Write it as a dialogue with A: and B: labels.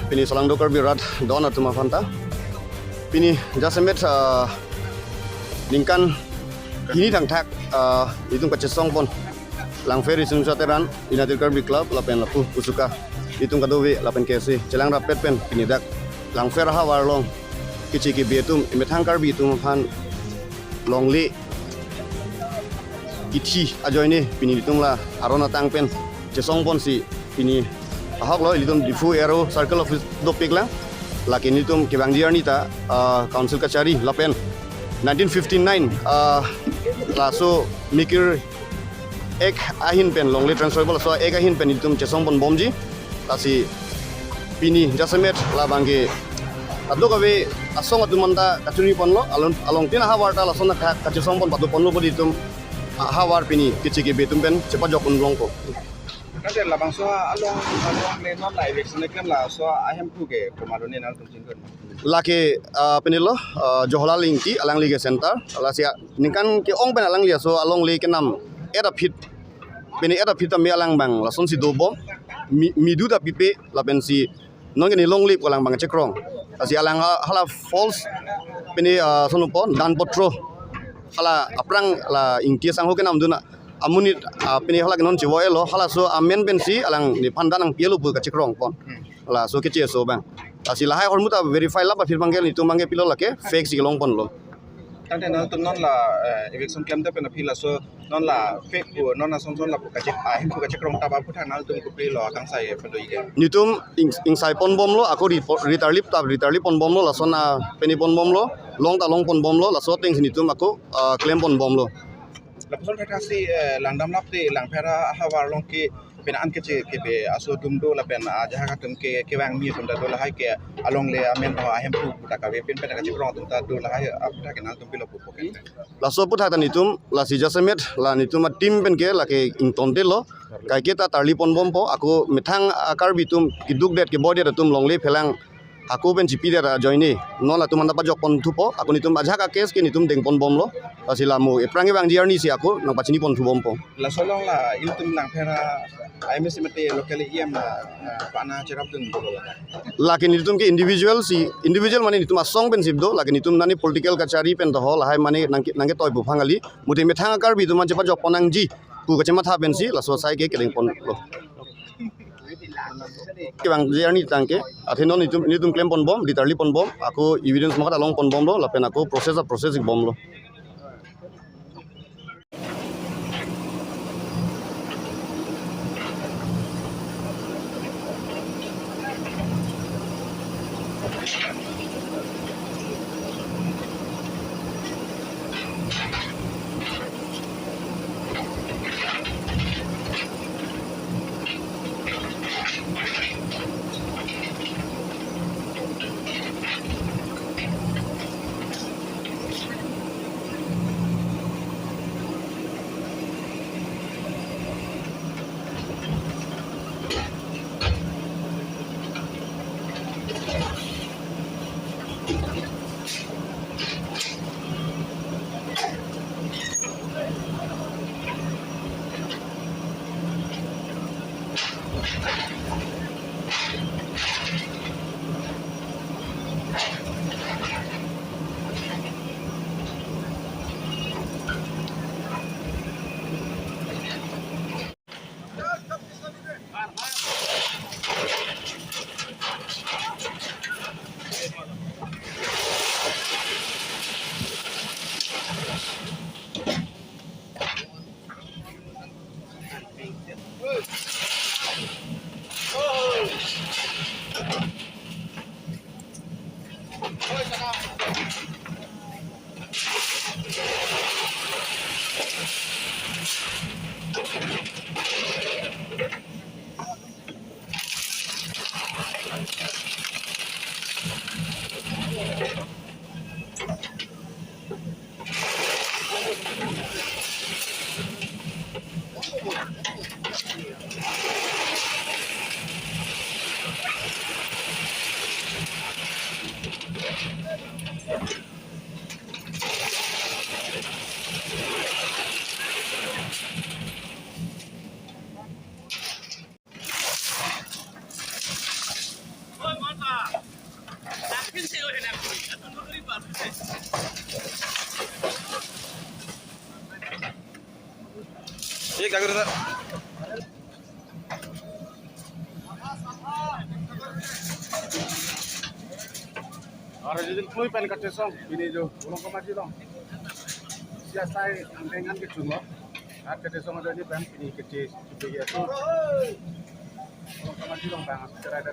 A: pini salang dokar birat Doan Atum Afanta pini jasemet lingkan ini tang tak itung kacesong pon Langpher isung sateran United Karbi Club lapen lapu usuka itung kadowe lapen KSA celang rapet pen pini dak Langpher hawar long kici ki betum imetang Karbi itung fan longli iti ajo ini pini itung la arona tang pen cesong pon si pini ahok lo itum difu arrow circle of dopik lang lakin itum kibang diar nita council kacari lapen 1959 laso mikir ek ahin pen longli transferable so ek ahin pen itum cesong pon bomji kasi pini jasemet labangge adlo kabe asong atumanta kacuri pon lo along tina hawarta lasona kacesong pon patu pon lo bodi itum hawar pini kici betum pen cepat jokun longko
B: Nanti labang so along le non la eviction kan la so ahem pu ke komadone nal tum cingkon.
A: Laki penilo Johla Lingki alang liga center alasia ningkan ke ong pen alang lia so along li kenam era pit peni era pit mi alang bang lason si dobo midu da pipe la pen si non ni long lip alang bang cekrong asi alang hala falls peni sonupon dan potro hala aprang la ingki sang ho kenam duna amunit pini hala non ciwo elo hala so amen pensi alang di pandan ang pielu bu kacikrong pon la so kece so bang asi lahai hormuta verify la pa fir bangel itu mangge pilo lake fake si long pon lo
B: Nanti nal tum non la eviction claim te pena pila so non la fake bu non la son la pu kacik ahem pu kacik rong taba pu nal tum ku pilo akang sai pedo ige.
A: nitum ing sai pon bom lo aku ritarlip pon bom lo la sona peni pon bom lo long ta long pon bom lo la so ting nitum aku claim pon bom lo
B: Lapson katasi langdam lapti langpera hawar long ki penaan kece kebe aso dumdo la pen aja katum ke wang mi tum da do la hai ke along le amen ho ahem pu ta ka we pen pen ka cikrong tum ta do la hai apta ke nal tum pilo pu poken
A: la so put hatan itum la si jasemet la nitum tim pen ke la ke ing tonte lo kai kita tarli pon bom po aku mithang akar bitum kiduk det ke body tum longle phelang aku pen jipi der joini non la tum anda pajok pon thupo aku nitum aja ka kes ke nitum deng pon bom lo asilamu eprangi bang diarni si aku nang pachini pon thu bom po
B: la solong la iltum langpera ai mesti mate lokali iam na pana cerap tum do la
A: lakin itum ke individual mane nitum asong pen sibdo lakin itum nani political kachari pen to hol hai mane nangke toy bu phangali muti methang akar bi tum jepa jok ponang ji pu kachema tha pen si la so sai ke kedeng pon lo kibang diarni tangke athenon nitum claim pon bom literally pon bom aku evidence makat along pon bom lo lapen aku processing bom lo
B: balik jaga dulu. Orang jadi kue pen kacau song, ini jo, belum kemaju dong. Siapa yang dengan kecuma, ada kacau ada ni pen ini kecil, juga ya tu. Belum kemaju dong bang, secara ada